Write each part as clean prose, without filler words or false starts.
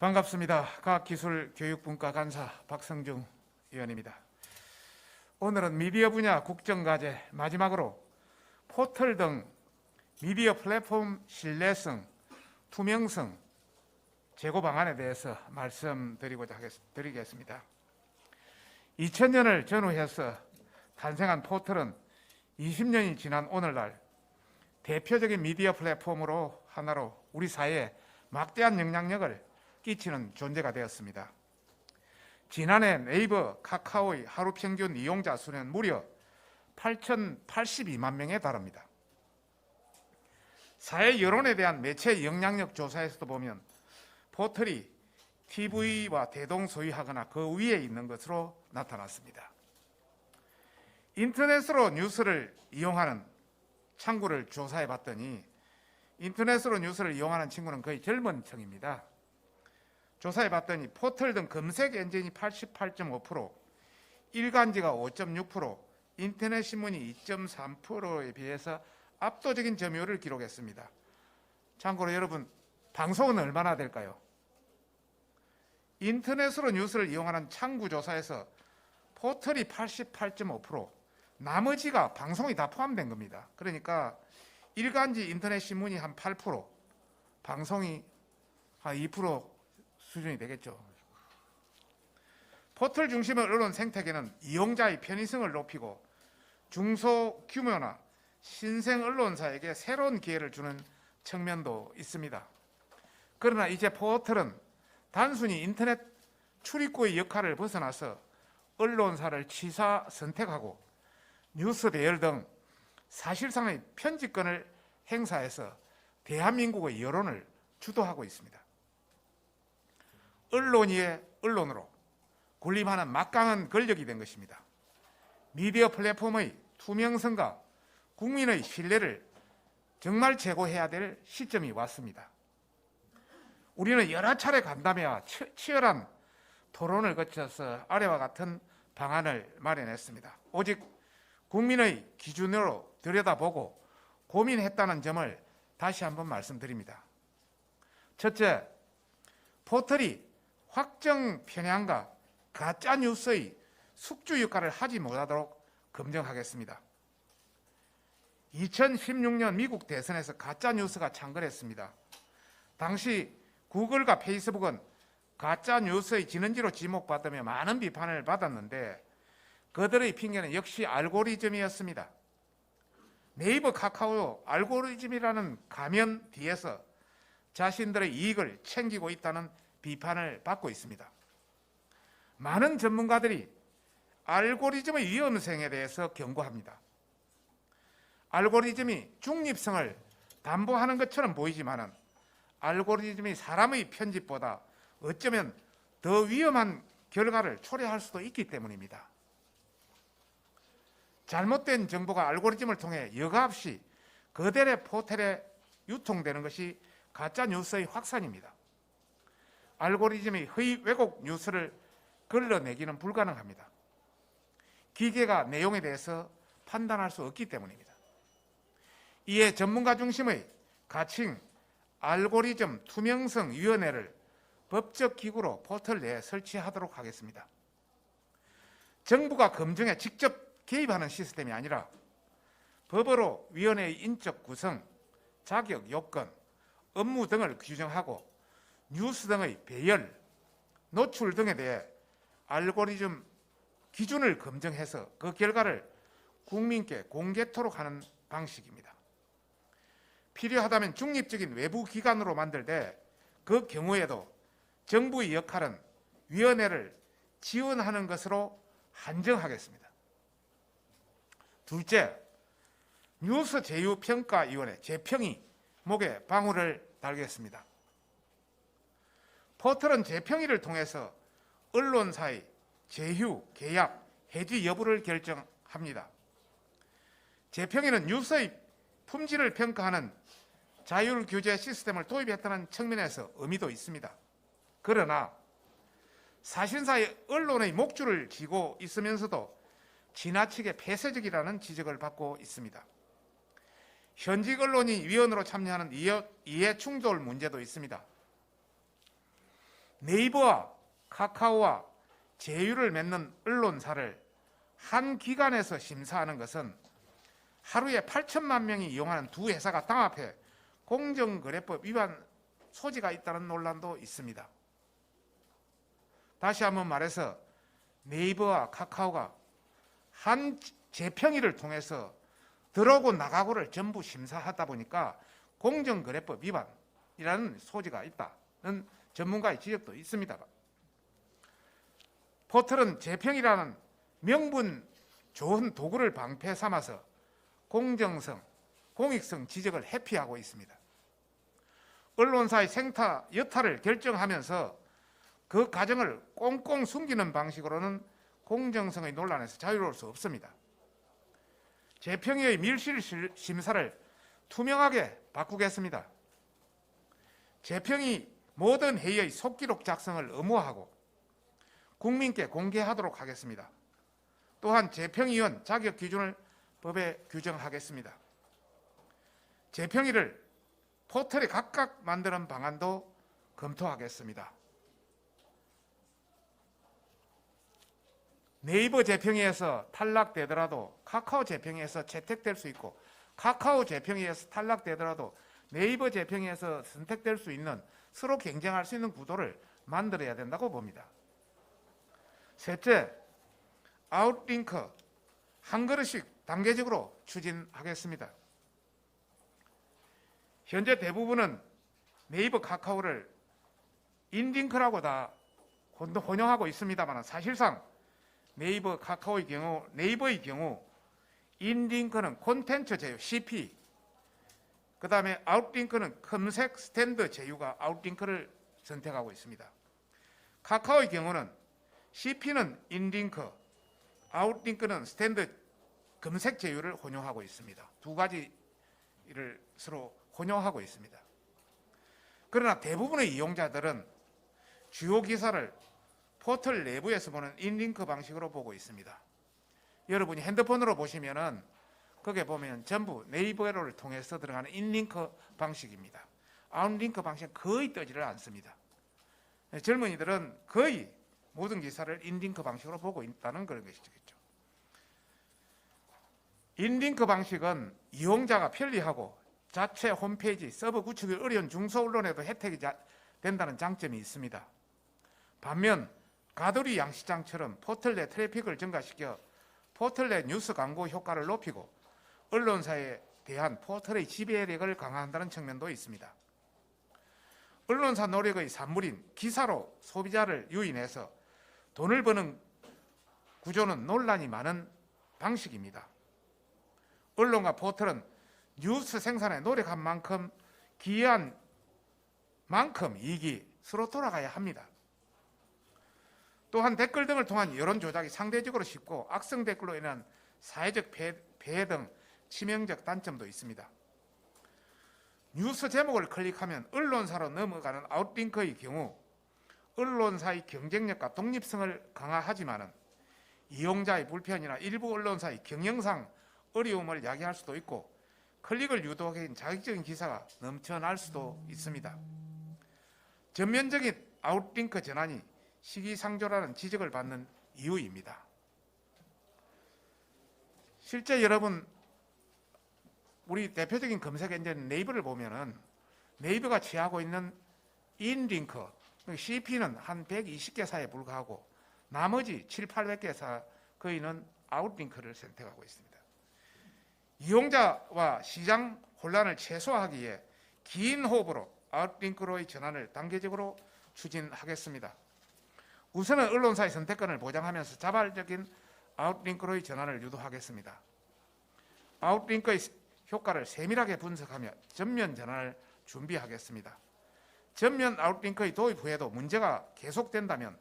반갑습니다. 과학기술교육분과 간사 박성중 의원입니다. 오늘은 미디어 분야 국정과제 마지막으로 포털 등 미디어 플랫폼 신뢰성, 투명성 제고 방안에 대해서 말씀드리겠습니다. 2000년을 전후해서 탄생한 포털은 20년이 지난 오늘날 대표적인 미디어 플랫폼으로 하나로 우리 사회에 막대한 영향력을 끼치는 존재가 되었습니다. 지난해 네이버, 카카오의 하루 평균 이용자 수는 무려 8,082만 명에 달합니다. 사회 여론에 대한 매체 영향력 조사에서도 보면 포털이 TV와 대동소이하거나 그 위에 있는 것으로 나타났습니다. 인터넷으로 뉴스를 이용하는 창구를 조사해 봤더니 인터넷으로 뉴스를 이용하는 친구는 거의 젊은 층입니다. 조사해 봤더니 포털 등 검색 엔진이 88.5%, 일간지가 5.6%, 인터넷 신문이 2.3%에 비해서 압도적인 점유율을 기록했습니다. 참고로 여러분, 방송은 얼마나 될까요? 인터넷으로 뉴스를 이용하는 창구 조사에서 포털이 88.5%, 나머지가 방송이 다 포함된 겁니다. 그러니까 일간지 인터넷 신문이 한 8%, 방송이 한 2% 수준이 되겠죠. 포털 중심의 언론 생태계는 이용자의 편의성을 높이고 중소규모나 신생 언론사에게 새로운 기회를 주는 측면도 있습니다. 그러나 이제 포털은 단순히 인터넷 출입구의 역할을 벗어나서 언론사를 취사 선택하고 뉴스 배열 등 사실상의 편집권을 행사해서 대한민국의 여론을 주도하고 있습니다. 언론이 언론으로 군림하는 막강한 권력이 된 것입니다. 미디어 플랫폼의 투명성과 국민의 신뢰를 정말 제고해야 될 시점이 왔습니다. 우리는 여러 차례 간담회와 치열한 토론을 거쳐서 아래와 같은 방안을 마련했습니다. 오직 국민의 기준으로 들여다보고 고민했다는 점을 다시 한번 말씀드립니다. 첫째, 포털이 확정 편향과 가짜 뉴스의 숙주 역할을 하지 못하도록 검증하겠습니다. 2016년 미국 대선에서 가짜 뉴스가 창궐했습니다. 당시 구글과 페이스북은 가짜 뉴스의 진원지로 지목받으며 많은 비판을 받았는데 그들의 핑계는 역시 알고리즘이었습니다. 네이버, 카카오 알고리즘이라는 가면 뒤에서 자신들의 이익을 챙기고 있다는 비판을 받고 있습니다. 많은 전문가들이 알고리즘의 위험성에 대해서 경고합니다. 알고리즘이 중립성을 담보하는 것처럼 보이지만 알고리즘이 사람의 편집보다 어쩌면 더 위험한 결과를 초래할 수도 있기 때문입니다. 잘못된 정보가 알고리즘을 통해 여과 없이 그들의 포털에 유통되는 것이 가짜 뉴스의 확산입니다. 알고리즘이 허위 왜곡 뉴스를 걸러내기는 불가능합니다. 기계가 내용에 대해서 판단할 수 없기 때문입니다. 이에 전문가 중심의 가칭 알고리즘 투명성 위원회를 법적 기구로 포털 내에 설치하도록 하겠습니다. 정부가 검증에 직접 개입하는 시스템이 아니라 법으로 위원회의 인적 구성, 자격 요건, 업무 등을 규정하고 뉴스 등의 배열, 노출 등에 대해 알고리즘 기준을 검증해서 그 결과를 국민께 공개토록 하는 방식입니다. 필요하다면 중립적인 외부 기관으로 만들되 그 경우에도 정부의 역할은 위원회를 지원하는 것으로 한정하겠습니다. 둘째, 뉴스 제휴평가위원회 재평이 목에 방울을 달겠습니다. 포털은 재평의를 통해서 언론사의 제휴, 계약, 해지 여부를 결정합니다. 재평의는 뉴스의 품질을 평가하는 자율 규제 시스템을 도입했다는 측면에서 의미도 있습니다. 그러나 사실상의 언론의 목줄을 쥐고 있으면서도 지나치게 폐쇄적이라는 지적을 받고 있습니다. 현직 언론이 위원으로 참여하는 이해 충돌 문제도 있습니다. 네이버와 카카오와 제휴를 맺는 언론사를 한 기관에서 심사하는 것은 하루에 8천만 명이 이용하는 두 회사가 당합해 공정거래법 위반 소지가 있다는 논란도 있습니다. 다시 한번 말해서 네이버와 카카오가 한 재평의를 통해서 들어오고 나가고를 전부 심사하다 보니까 공정거래법 위반이라는 소지가 있다는 전문가의 지적도 있습니다. 포털은 재평이라는 명분 좋은 도구를 방패 삼아서 공정성, 공익성 지적을 회피하고 있습니다. 언론사의 생타, 여타를 결정하면서 그 과정을 꽁꽁 숨기는 방식으로는 공정성의 논란에서 자유로울 수 없습니다. 재평의의 밀실 심사를 투명하게 바꾸겠습니다. 재평의 모든 회의의 속기록 작성을 의무화하고 국민께 공개하도록 하겠습니다. 또한 재평의원 자격 기준을 법에 규정하겠습니다. 재평의를 포털에 각각 만드는 방안도 검토하겠습니다. 네이버 재평의에서 탈락되더라도 카카오 재평의에서 채택될 수 있고 카카오 재평의에서 탈락되더라도 네이버 재평의에서 선택될 수 있는 서로 경쟁할 수 있는 구도를 만들어야 된다고 봅니다. 셋째, 아웃링크 한 그릇씩 단계적으로 추진하겠습니다. 현재 대부분은 네이버 카카오를 인링크라고 다 혼용하고 있습니다만 사실상 네이버 카카오의 경우 네이버의 경우 인링크는 콘텐츠 제휴 CP 그 다음에 아웃링크는 검색 스탠드 제휴가 아웃링크를 선택하고 있습니다. 카카오의 경우는 CP는 인링크 아웃링크는 스탠드 검색 제휴를 혼용하고 있습니다. 두 가지를 서로 혼용하고 있습니다. 그러나 대부분의 이용자들은 주요 기사를 포털 내부에서 보는 인링크 방식으로 보고 있습니다. 여러분이 핸드폰으로 보시면은 거기에 보면 전부 네이버를 통해서 들어가는 인링크 방식입니다. 아웃링크 방식은 거의 뜨지를 않습니다. 젊은이들은 거의 모든 기사를 인링크 방식으로 보고 있다는 그런 것이겠죠. 인링크 방식은 이용자가 편리하고 자체 홈페이지 서버 구축이 어려운 중소언론에도 혜택이 된다는 장점이 있습니다. 반면 가두리 양시장처럼 포털 내 트래픽을 증가시켜 포털 내 뉴스 광고 효과를 높이고 언론사에 대한 포털의 지배력을 강화한다는 측면도 있습니다. 언론사 노력의 산물인 기사로 소비자를 유인해서 돈을 버는 구조는 논란이 많은 방식입니다. 언론과 포털은 뉴스 생산에 노력한 만큼 기여한 만큼 이익이 서로 돌아가야 합니다. 또한 댓글 등을 통한 여론 조작이 상대적으로 쉽고 악성 댓글로 인한 사회적 폐해 등 치명적 단점도 있습니다. 뉴스 제목을 클릭하면 언론사로 넘어가는 아웃링크의 경우 언론사의 경쟁력과 독립성을 강화하지만 이용자의 불편이나 일부 언론사의 경영상 어려움을 야기할 수도 있고 클릭을 유도하기 자극적인 기사가 넘쳐날 수도 있습니다. 전면적인 아웃링크 전환이 시기상조라는 지적을 받는 이유입니다. 실제 여러분 우리 대표적인 검색 엔진 네이버를 보면은 네이버가 취하고 있는 인링크 CP는 한 120개사에 불과하고 나머지 7, 800개사 거의는 아웃링크를 선택하고 있습니다. 이용자와 시장 혼란을 최소화하기 위해 긴 호흡으로 아웃링크로의 전환을 단계적으로 추진하겠습니다. 우선은 언론사의 선택권을 보장하면서 자발적인 아웃링크로의 전환을 유도하겠습니다. 아웃링크의 효과를 세밀하게 분석하며 전면 전환을 준비하겠습니다. 전면 아웃링크의 도입 후에도 문제가 계속된다면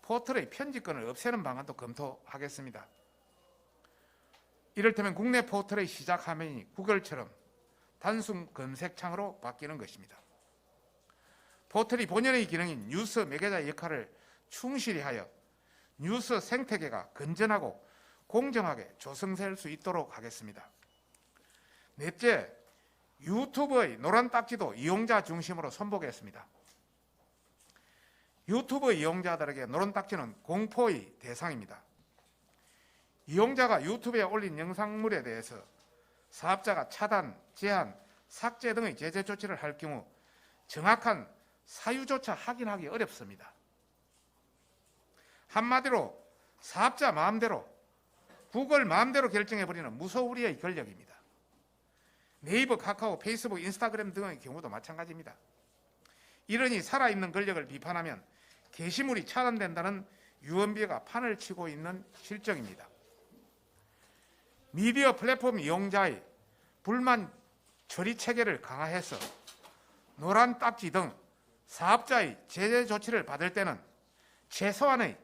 포털의 편집권을 없애는 방안도 검토하겠습니다. 이를테면 국내 포털의 시작 화면이 구글처럼 단순 검색창으로 바뀌는 것입니다. 포털이 본연의 기능인 뉴스 매개자의 역할을 충실히 하여 뉴스 생태계가 건전하고 공정하게 조성될 수 있도록 하겠습니다. 넷째, 유튜브의 노란 딱지도 이용자 중심으로 손보겠습니다. 유튜브 이용자들에게 노른딱지는 공포의 대상입니다. 이용자가 유튜브에 올린 영상물에 대해서 사업자가 차단, 제한, 삭제 등의 제재 조치를 할 경우 정확한 사유조차 확인하기 어렵습니다. 한마디로 사업자 마음대로, 구글 마음대로 결정해버리는 무소불위의 권력입니다. 네이버, 카카오, 페이스북, 인스타그램 등의 경우도 마찬가지입니다. 이러니 살아있는 권력을 비판하면 게시물이 차단된다는 유언비어가 판을 치고 있는 실정입니다. 미디어 플랫폼 이용자의 불만 처리 체계를 강화해서 노란 딱지 등 사업자의 제재 조치를 받을 때는 최소한의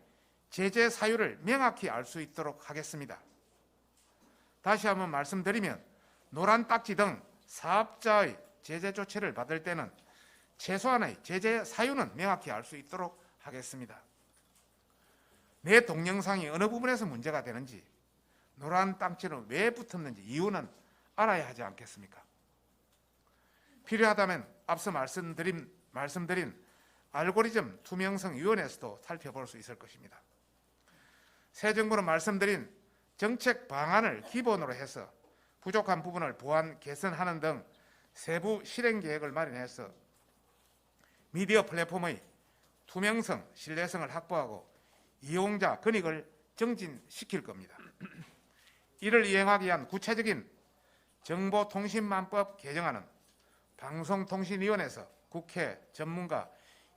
제재 사유를 명확히 알 수 있도록 하겠습니다. 다시 한번 말씀드리면 노란 딱지 등 사업자의 제재 조치를 받을 때는 최소한의 제재 사유는 명확히 알 수 있도록 하겠습니다. 내 동영상이 어느 부분에서 문제가 되는지, 노란 딱지는 왜 붙었는지 이유는 알아야 하지 않겠습니까? 필요하다면 앞서 말씀드린 알고리즘 투명성 위원회에서도 살펴볼 수 있을 것입니다. 새 정부는 말씀드린 정책 방안을 기본으로 해서 부족한 부분을 보완, 개선하는 등 세부 실행 계획을 마련해서 미디어 플랫폼의 투명성, 신뢰성을 확보하고 이용자 권익을 증진시킬 겁니다. 이를 이행하기 위한 구체적인 정보통신망법 개정안은 방송통신위원회에서 국회, 전문가,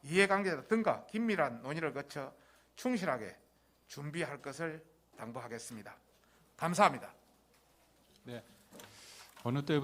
이해관계자 등과 긴밀한 논의를 거쳐 충실하게 준비할 것을 당부하겠습니다. 감사합니다. 네. 어느 때보다